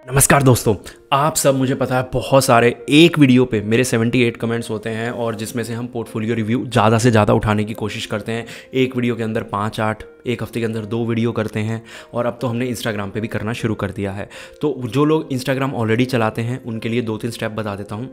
नमस्कार दोस्तों, आप सब मुझे पता है बहुत सारे एक वीडियो पे मेरे 78 कमेंट्स होते हैं और जिसमें से हम पोर्टफोलियो रिव्यू ज़्यादा से ज़्यादा उठाने की कोशिश करते हैं। एक वीडियो के अंदर 5-8, एक हफ्ते के अंदर 2 वीडियो करते हैं और अब तो हमने इंस्टाग्राम पे भी करना शुरू कर दिया है। तो जो लोग इंस्टाग्राम ऑलरेडी चलाते हैं उनके लिए 2-3 स्टेप बता देता हूँ।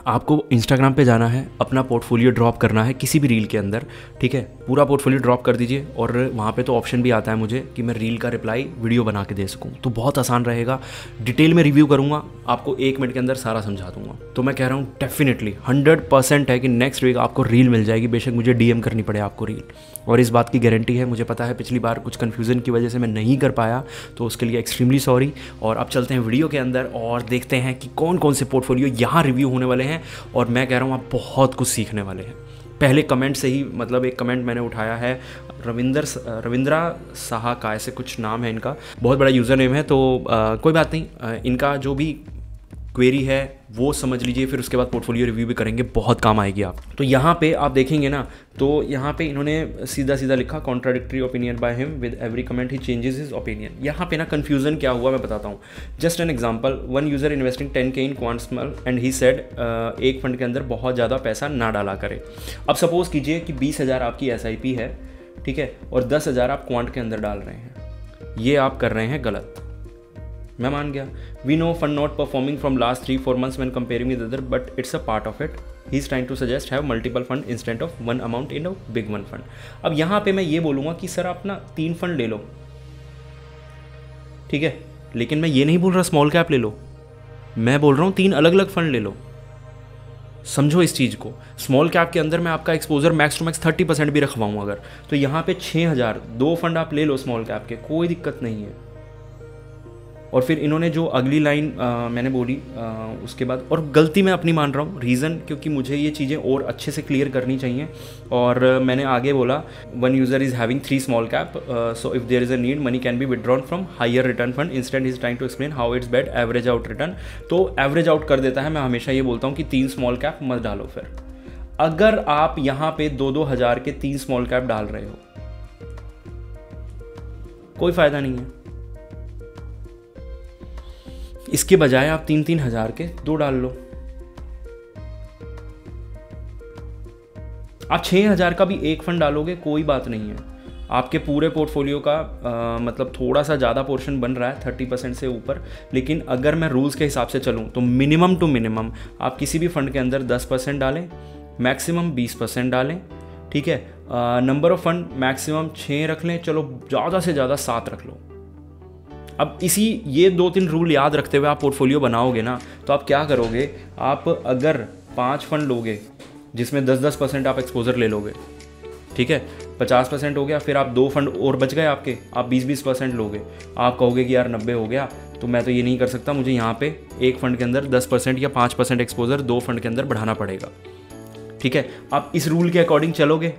आपको इंस्टाग्राम पे जाना है, अपना पोर्टफोलियो ड्रॉप करना है किसी भी रील के अंदर, ठीक है। पूरा पोर्टफोलियो ड्रॉप कर दीजिए और वहाँ पे तो ऑप्शन भी आता है मुझे कि मैं रील का रिप्लाई वीडियो बना के दे सकूँ, तो बहुत आसान रहेगा। डिटेल में रिव्यू करूँगा, आपको 1 मिनट के अंदर सारा समझा दूँगा। तो मैं कह रहा हूँ डेफिनेटली 100% है कि नेक्स्ट वीक आपको रील मिल जाएगी, बेशक मुझे DM करनी पड़े आपको रील, और इस बात की गारंटी है। मुझे पता है पिछली बार कुछ कन्फ्यूज़न की वजह से मैं नहीं कर पाया, तो उसके लिए एक्सट्रीमली सॉरी। और अब चलते हैं वीडियो के अंदर और देखते हैं कि कौन कौन से पोर्टफोलियो यहाँ रिव्यू होने वाले हैं और मैं कह रहा हूँ आप बहुत कुछ सीखने वाले हैं। पहले कमेंट से ही, मतलब एक कमेंट मैंने उठाया है रविंद्रा साहा का, ऐसे कुछ नाम है इनका, बहुत बड़ा यूज़र नेम है। तो कोई बात नहीं, इनका जो भी क्वेरी है वो समझ लीजिए, फिर उसके बाद पोर्टफोलियो रिव्यू भी करेंगे, बहुत काम आएगी आप। तो यहाँ पे आप देखेंगे ना, तो यहाँ पे इन्होंने सीधा सीधा लिखा contradictory opinion by him, with every comment he changes his opinion. यहाँ पे ना कन्फ्यूजन क्या हुआ मैं बताता हूँ। Just an example, one user investing 10K in quant small and he said एक फंड के अंदर बहुत ज़्यादा पैसा ना डाला करे। अब सपोज़ कीजिए कि 20,000 आपकी SIP है, ठीक है, और 10,000 आप क्वांट के अंदर डाल रहे हैं, ये आप कर रहे हैं गलत। मैं मान गया। We know fund not performing from last 3-4 months when comparing with other, but it's a part of it. He is trying to suggest have multiple fund instant of one amount in a big one fund. अब यहाँ पे मैं ये बोलूँगा कि sir आप ना 3 fund ले लो, ठीक है, लेकिन मैं ये नहीं बोल रहा स्मॉल कैप ले लो, मैं बोल रहा हूँ 3 अलग अलग फंड ले लो। समझो इस चीज़ को। स्मॉल कैप के अंदर मैं आपका एक्सपोजर मैक्स टू मैक्स 30% भी रखवाऊँ अगर, तो यहाँ पे 6,000 2 फंड आप ले लो स्मॉल कैप के, कोई दिक्कत नहीं है। और फिर इन्होंने जो अगली लाइन मैंने बोली उसके बाद, और गलती मैं अपनी मान रहा हूँ, रीज़न क्योंकि मुझे ये चीज़ें और अच्छे से क्लियर करनी चाहिए। और मैंने आगे बोला one user is having 3 small cap, so if there is a need money can be withdrawn from higher return fund, instant is trying to explain how it's bet average out return. तो average out कर देता है। मैं हमेशा ये बोलता हूँ कि 3 स्मॉल कैप मत डालो। फिर अगर आप यहाँ पे 2-2 हज़ार के 3 स्मॉल कैप डाल रहे हो, कोई फ़ायदा नहीं है। इसके बजाय आप 3-3 हज़ार के 2 डाल लो। आप 6,000 का भी एक फंड डालोगे, कोई बात नहीं है। आपके पूरे पोर्टफोलियो का मतलब थोड़ा सा ज़्यादा पोर्शन बन रहा है 30% से ऊपर, लेकिन अगर मैं रूल्स के हिसाब से चलूँ तो मिनिमम टू मिनिमम आप किसी भी फंड के अंदर 10% डालें, मैक्सिमम 20% डालें, ठीक है। नंबर ऑफ फंड मैक्सिमम 6 रख लें, चलो ज़्यादा से ज़्यादा 7 रख लो। अब ये 2-3 रूल याद रखते हुए आप पोर्टफोलियो बनाओगे ना, तो आप क्या करोगे, आप अगर 5 फंड लोगे जिसमें 10-10% आप एक्सपोजर ले लोगे, ठीक है, 50% हो गया। फिर आप 2 फंड और बच गए आपके, आप 20-20% लोगे। आप कहोगे कि यार 90 हो गया, तो मैं तो ये नहीं कर सकता, मुझे यहाँ पे एक फंड के अंदर 10% या 5% एक्सपोजर 2 फंड के अंदर बढ़ाना पड़ेगा, ठीक है। आप इस रूल के अकॉर्डिंग चलोगे।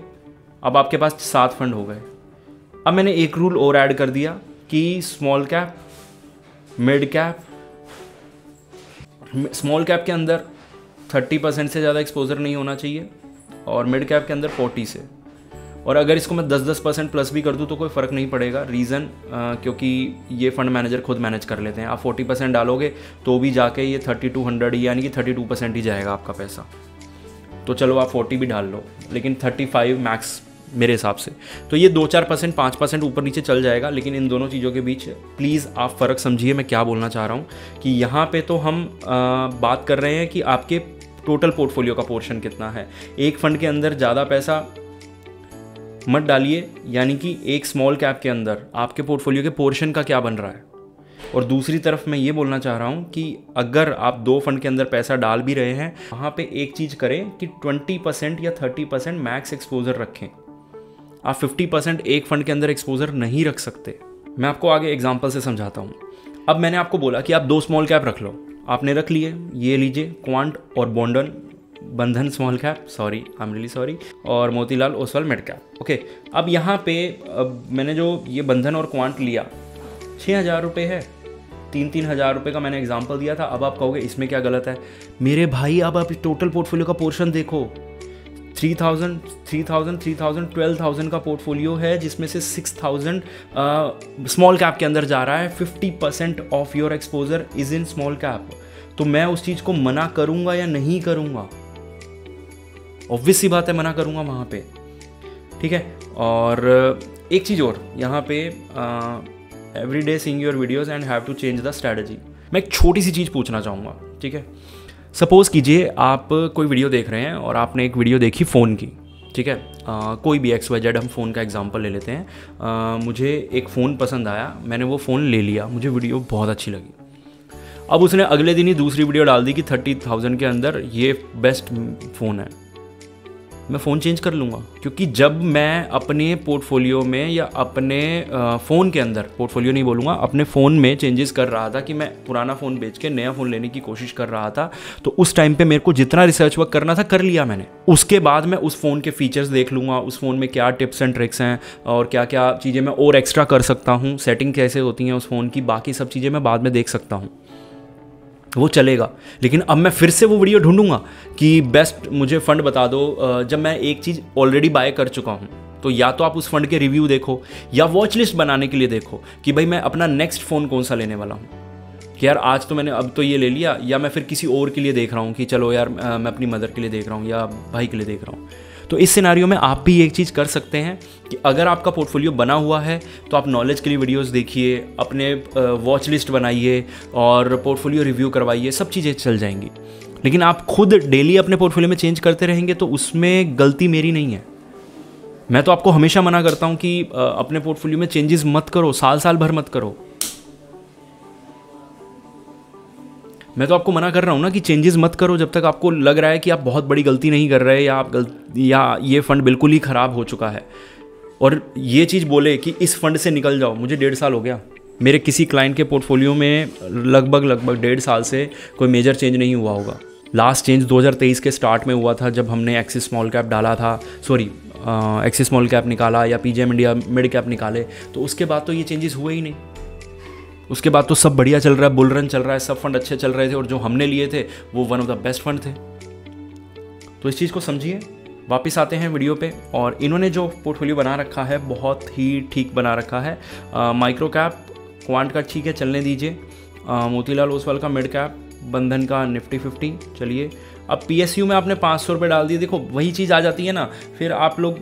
अब आपके पास 7 फंड हो गए। अब मैंने एक रूल और ऐड कर दिया कि small cap, mid cap, small cap के अंदर 30% से ज़्यादा एक्सपोजर नहीं होना चाहिए और मिड कैप के अंदर 40 से। और अगर इसको मैं 10-10% प्लस भी कर दूँ तो कोई फ़र्क नहीं पड़ेगा। रीज़न क्योंकि ये फंड मैनेजर खुद मैनेज कर लेते हैं। आप 40% डालोगे तो भी जाके ये 3200 यानी कि 32% ही जाएगा आपका पैसा। तो चलो आप 40 भी डाल लो, लेकिन 35 मैक्स मेरे हिसाब से। तो ये 2-4%, 5% ऊपर नीचे चल जाएगा, लेकिन इन दोनों चीज़ों के बीच प्लीज़ आप फ़र्क समझिए मैं क्या बोलना चाह रहा हूँ। कि यहाँ पे तो हम बात कर रहे हैं कि आपके टोटल पोर्टफोलियो का पोर्शन कितना है। एक फंड के अंदर ज़्यादा पैसा मत डालिए, यानी कि एक स्मॉल कैप के अंदर आपके पोर्टफोलियो के पोर्शन का क्या बन रहा है। और दूसरी तरफ मैं ये बोलना चाह रहा हूँ कि अगर आप 2 फंड के अंदर पैसा डाल भी रहे हैं, वहाँ पे एक चीज़ करें कि 20% या 30% मैक्स एक्सपोजर रखें। आप 50% एक फंड के अंदर एक्सपोजर नहीं रख सकते। मैं आपको आगे एग्जांपल से समझाता हूँ। अब मैंने आपको बोला कि आप 2 स्मॉल कैप रख लो, आपने रख लिए, ये लीजिए क्वांट और Bandhan small cap, sorry I am really sorry, और Motilal Oswal mid cap, okay. अब यहाँ पे मैंने जो ये बंधन और क्वांट लिया, 6,000 रुपये है, 3-3 हज़ार रुपये का मैंने एग्जाम्पल दिया था। अब आप कहोगे इसमें क्या गलत है। मेरे भाई अब आप टोटल पोर्टफोलियो का पोर्शन देखो, 3000 12,000 का पोर्टफोलियो है, जिसमें से 6,000 स्मॉल कैप के अंदर जा रहा है। 50% of your exposure is in small cap. तो मैं उस चीज़ को मना करूंगा या नहीं करूंगा? ऑब्वियस सी बात है, मना करूंगा वहाँ पे, ठीक है। और एक चीज़ और यहाँ पे, every day seeing your videos and have to change the strategy. मैं एक छोटी सी चीज़ पूछना चाहूँगा, ठीक है। सपोज़ कीजिए आप कोई वीडियो देख रहे हैं और आपने एक वीडियो देखी फ़ोन की, ठीक है। कोई भी XYZ, हम फ़ोन का एग्जांपल ले लेते हैं। मुझे एक फ़ोन पसंद आया, मैंने वो फ़ोन ले लिया, मुझे वीडियो बहुत अच्छी लगी। अब उसने अगले दिन ही दूसरी वीडियो डाल दी कि 30,000 के अंदर ये बेस्ट फ़ोन है। मैं फ़ोन चेंज कर लूँगा, क्योंकि जब मैं अपने पोर्टफोलियो में या अपने फ़ोन के अंदर, पोर्टफोलियो नहीं बोलूँगा, अपने फ़ोन में चेंजेस कर रहा था कि मैं पुराना फ़ोन बेच के नया फ़ोन लेने की कोशिश कर रहा था, तो उस टाइम पे मेरे को जितना रिसर्च वर्क करना था कर लिया मैंने। उसके बाद मैं उस फ़ोन के फीचर्स देख लूँगा, उस फ़ोन में क्या टिप्स एंड ट्रिक्स हैं और क्या क्या चीज़ें मैं और एक्स्ट्रा कर सकता हूँ, सेटिंग कैसे होती हैं उस फ़ोन की, बाकी सब चीज़ें मैं बाद में देख सकता हूँ, वो चलेगा। लेकिन अब मैं फिर से वो वीडियो ढूंढूंगा कि बेस्ट मुझे फ़ंड बता दो, जब मैं एक चीज़ ऑलरेडी बाय कर चुका हूँ। तो या तो आप उस फंड के रिव्यू देखो या वॉच लिस्ट बनाने के लिए देखो कि भाई मैं अपना नेक्स्ट फ़ोन कौन सा लेने वाला हूँ, कि यार आज तो मैंने अब तो ये ले लिया, या मैं फिर किसी और के लिए देख रहा हूँ कि चलो यार मैं अपनी मदर के लिए देख रहा हूँ या भाई के लिए देख रहा हूँ। तो इस सिनारियो में आप भी एक चीज़ कर सकते हैं कि अगर आपका पोर्टफोलियो बना हुआ है तो आप नॉलेज के लिए वीडियोस देखिए, अपने वॉच लिस्ट बनाइए और पोर्टफोलियो रिव्यू करवाइए, सब चीज़ें चल जाएंगी। लेकिन आप खुद डेली अपने पोर्टफोलियो में चेंज करते रहेंगे तो उसमें गलती मेरी नहीं है। मैं तो आपको हमेशा मना करता हूँ कि अपने पोर्टफोलियो में चेंजेस मत करो, साल साल भर मत करो। मैं तो आपको मना कर रहा हूँ ना कि चेंजेस मत करो जब तक आपको लग रहा है कि आप बहुत बड़ी गलती नहीं कर रहे या ये फ़ंड बिल्कुल ही ख़राब हो चुका है। और ये चीज़ बोले कि इस फंड से निकल जाओ। मुझे 1.5 साल हो गया, मेरे किसी क्लाइंट के पोर्टफोलियो में लगभग 1.5 साल से कोई मेजर चेंज नहीं हुआ होगा। लास्ट चेंज 2023 के स्टार्ट में हुआ था जब हमने एक्सिस स्मॉल कैप डाला था, एक्सिस स्मॉल कैप निकाला या PGIM इंडिया मिड कैप निकाले, तो उसके बाद तो ये चेंजेस हुए ही नहीं। उसके बाद तो सब बढ़िया चल रहा है, बुल रन चल रहा है, सब फंड अच्छे चल रहे थे और जो हमने लिए थे वो one of the best fund थे। तो इस चीज़ को समझिए। वापस आते हैं वीडियो पे, और इन्होंने जो पोर्टफोलियो बना रखा है बहुत ही ठीक बना रखा है। माइक्रो कैप क्वांट का ठीक है, चलने दीजिए। मोतीलाल ओसवाल का मिड कैप, बंधन का निफ्टी 50, चलिए। अब PSU में आपने 500 रुपये डाल दिए। देखो वही चीज़ आ जाती है ना, फिर आप लोग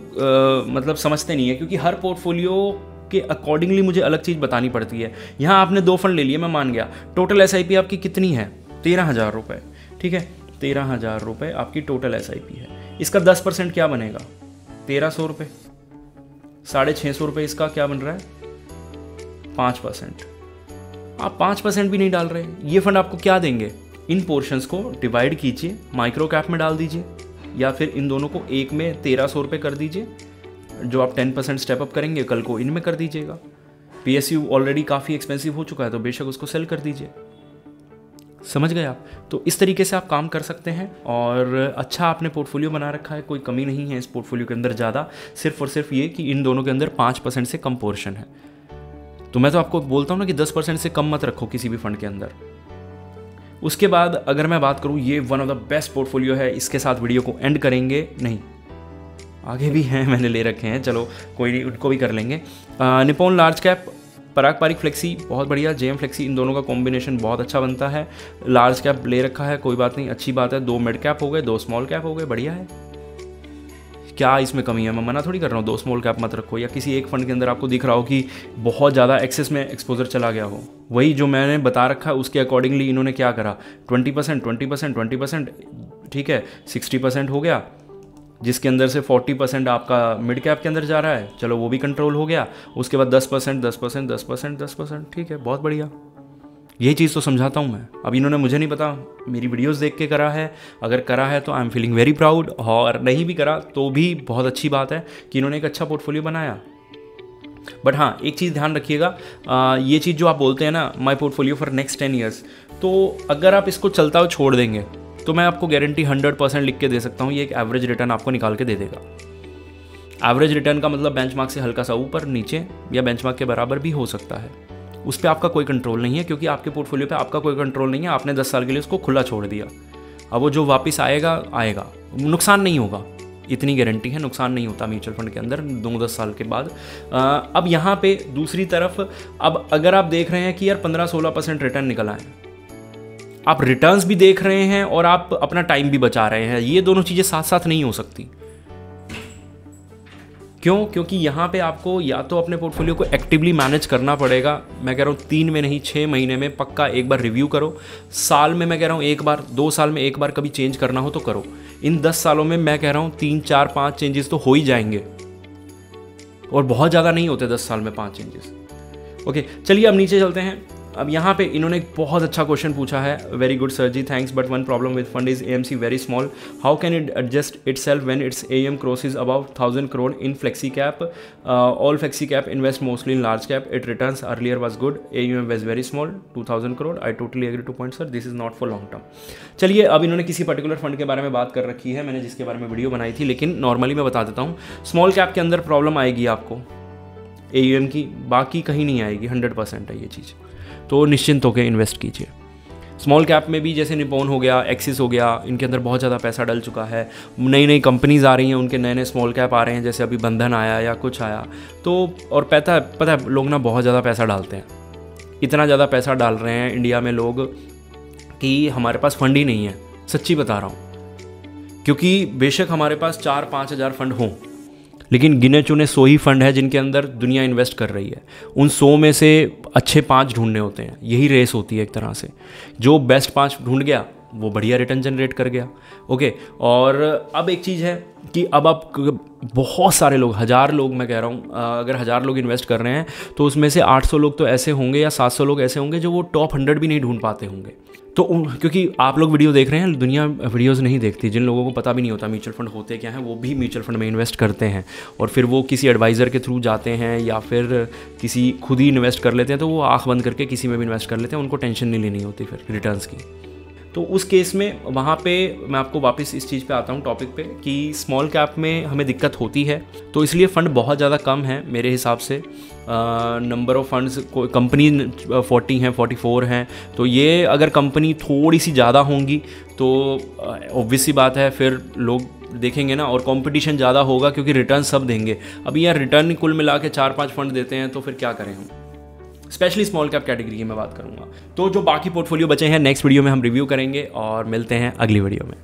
मतलब समझते नहीं है, क्योंकि हर पोर्टफोलियो के अकॉर्डिंगली मुझे अलग चीज़ बतानी पड़ती है। यहाँ आपने 2 फंड ले लिए, मैं मान गया। टोटल SIP आपकी कितनी है? 13,000 रुपये, ठीक है। 13,000 रुपये आपकी टोटल SIP है। इसका 10% क्या बनेगा? 1,300 रुपये। 650 रुपये इसका क्या बन रहा है? 5%। आप 5% भी नहीं डाल रहे। ये फंड आपको क्या देंगे? इन पोर्शंस को डिवाइड कीजिए, माइक्रो कैप में डाल दीजिए, या फिर इन दोनों को एक में 1,300 रुपये कर दीजिए। जो आप 10% स्टेप अप करेंगे कल को इनमें कर दीजिएगा। PSU ऑलरेडी काफ़ी एक्सपेंसिव हो चुका है तो बेशक उसको सेल कर दीजिए। समझ गए आप? तो इस तरीके से आप काम कर सकते हैं और अच्छा आपने पोर्टफोलियो बना रखा है, कोई कमी नहीं है इस पोर्टफोलियो के अंदर ज़्यादा, सिर्फ और सिर्फ ये कि इन दोनों के अंदर 5% से कम पोर्शन है। तो मैं तो आपको बोलता हूँ ना कि 10% से कम मत रखो किसी भी फंड के अंदर। उसके बाद अगर मैं बात करूँ, ये one of the best portfolio है, इसके साथ वीडियो को एंड करेंगे। नहीं, आगे भी हैं, मैंने ले रखे हैं, चलो कोई नहीं, उनको भी कर लेंगे। निप्पॉन लार्ज कैप, पराग पारिक फ्लेक्सी बहुत बढ़िया, JM फ्लेक्सी, इन दोनों का कॉम्बिनेशन बहुत अच्छा बनता है। लार्ज कैप ले रखा है, कोई बात नहीं, अच्छी बात है। 2 मिड कैप हो गए, 2 स्मॉल कैप हो गए, बढ़िया है। क्या इसमें कमी है? मैं मना थोड़ी कर रहा हूँ 2 स्मॉल कैप मत रखो, या किसी एक फंड के अंदर आपको दिख रहा हो कि बहुत ज़्यादा एक्सेस में एक्सपोजर चला गया हो। वही जो मैंने बता रखा है उसके अकॉर्डिंगली इन्होंने क्या करा, 20%, ठीक है, 60% हो गया, जिसके अंदर से 40% आपका मिड कैप के अंदर जा रहा है, चलो वो भी कंट्रोल हो गया। उसके बाद 10%, ठीक है, बहुत बढ़िया। यही चीज़ तो समझाता हूँ मैं। अब इन्होंने, मुझे नहीं पता, मेरी वीडियोस देख के करा है, अगर करा है तो I am feeling very proud, और नहीं भी करा तो भी बहुत अच्छी बात है कि इन्होंने एक अच्छा पोर्टफोलियो बनाया। बट हाँ, एक चीज़ ध्यान रखिएगा, ये चीज़ जो आप बोलते हैं ना, my portfolio for next 10 years, तो अगर आप इसको चलता हुआ छोड़ देंगे तो मैं आपको गारंटी 100% लिख के दे सकता हूँ, ये एक एवरेज रिटर्न आपको निकाल के दे देगा। एवरेज रिटर्न का मतलब बेंचमार्क से हल्का सा ऊपर नीचे या बेंचमार्क के बराबर भी हो सकता है। उस पर आपका कोई कंट्रोल नहीं है, क्योंकि आपके पोर्टफोलियो पे आपका कोई कंट्रोल नहीं है। आपने 10 साल के लिए उसको खुला छोड़ दिया। अब वो जो वापस आएगा, नुकसान नहीं होगा। इतनी गारंटी है, नुकसान नहीं होता म्यूचुअल फंड के अंदर 9-10 साल के बाद। अब यहाँ पे दूसरी तरफ, अब अगर आप देख रहे हैं कि यार 15-16% रिटर्न निकल आए, आप रिटर्न्स भी देख रहे हैं और आप अपना टाइम भी बचा रहे हैं, ये दोनों चीज़ें साथ साथ नहीं हो सकती। क्यों? क्योंकि यहाँ पे आपको या तो अपने पोर्टफोलियो को एक्टिवली मैनेज करना पड़ेगा। मैं कह रहा हूँ 3 में नहीं 6 महीने में पक्का एक बार रिव्यू करो। साल में मैं कह रहा हूँ एक बार, 2 साल में एक बार कभी चेंज करना हो तो करो। इन 10 सालों में मैं कह रहा हूँ 3, 4, 5 चेंजेस तो हो ही जाएंगे, और बहुत ज़्यादा नहीं होते 10 साल में 5 चेंजेस। ओके, चलिए अब नीचे चलते हैं। अब यहाँ पे इन्होंने एक बहुत अच्छा क्वेश्चन पूछा है। Very good sir ji, thanks, but one problem with fund is AMC very small, how can it adjust itself when it's AUM crosses about 1000 crore in flexi cap, all flexi cap invest mostly in large cap, it returns earlier was good, AUM was very small 2000 crore, I totally agree to point sir, this is not for long term. चलिए, अब इन्होंने किसी particular fund के बारे में बात कर रखी है, मैंने जिसके बारे में वीडियो बनाई थी, लेकिन नॉर्मली मैं बता देता हूँ। स्मॉल कैप के अंदर प्रॉब्लम आएगी आपको AUM की, बाकी कहीं नहीं आएगी, 100% है ये चीज़, तो निश्चिंत होकर इन्वेस्ट कीजिए। स्मॉल कैप में भी जैसे निपॉन हो गया, एक्सिस हो गया, इनके अंदर बहुत ज़्यादा पैसा डल चुका है, नई नई कंपनीज आ रही हैं, उनके नए नए स्मॉल कैप आ रहे हैं, जैसे अभी बंधन आया या कुछ आया, तो और पता है लोग ना बहुत ज़्यादा पैसा डालते हैं, इतना ज़्यादा पैसा डाल रहे हैं इंडिया में लोग कि हमारे पास फंड ही नहीं है, सच्ची बता रहा हूँ। क्योंकि बेशक हमारे पास 4-5 हज़ार फंड हों, लेकिन गिने चुने 100 ही फंड है जिनके अंदर दुनिया इन्वेस्ट कर रही है। उन 100 में से अच्छे 5 ढूंढने होते हैं, यही रेस होती है एक तरह से। जो बेस्ट 5 ढूंढ गया वो बढ़िया रिटर्न जनरेट कर गया। ओके, और अब एक चीज़ है कि अब आप बहुत सारे लोग, 1000 लोग मैं कह रहा हूँ, अगर 1000 लोग इन्वेस्ट कर रहे हैं तो उसमें से 800 लोग तो ऐसे होंगे या 700 लोग ऐसे होंगे जो वो टॉप 100 भी नहीं ढूंढ पाते होंगे। तो क्योंकि आप लोग वीडियो देख रहे हैं, दुनिया वीडियोस नहीं देखती, जिन लोगों को पता भी नहीं होता म्यूचुअल फंड होते क्या हैं, वो भी म्यूचुअल फंड में इन्वेस्ट करते हैं, और फिर वो किसी एडवाइज़र के थ्रू जाते हैं या फिर किसी खुद ही इन्वेस्ट कर लेते हैं, तो वो आँख बंद करके किसी में भी इन्वेस्ट कर लेते हैं, उनको टेंशन नहीं लेनी होती फिर रिटर्न्स की। तो उस केस में वहाँ पे मैं आपको वापस इस चीज़ पे आता हूँ टॉपिक पे कि स्मॉल कैप में हमें दिक्कत होती है, तो इसलिए फ़ंड बहुत ज़्यादा कम है मेरे हिसाब से। नंबर ऑफ़ फंड्स, कंपनी 40 हैं, 44 हैं, तो ये अगर कंपनी थोड़ी सी ज़्यादा होंगी तो ऑब्वियस सी बात है फिर लोग देखेंगे ना, और कंपटीशन ज़्यादा होगा क्योंकि रिटर्न सब देंगे। अभी यार रिटर्न कुल मिला के 4-5 फंड देते हैं, तो फिर क्या करें हम, स्पेशली स्मॉल कैप कैटेगरी की मैं बात करूंगा। तो जो बाकी पोर्टफोलियो बचे हैं नेक्स्ट वीडियो में हम रिव्यू करेंगे, और मिलते हैं अगली वीडियो में।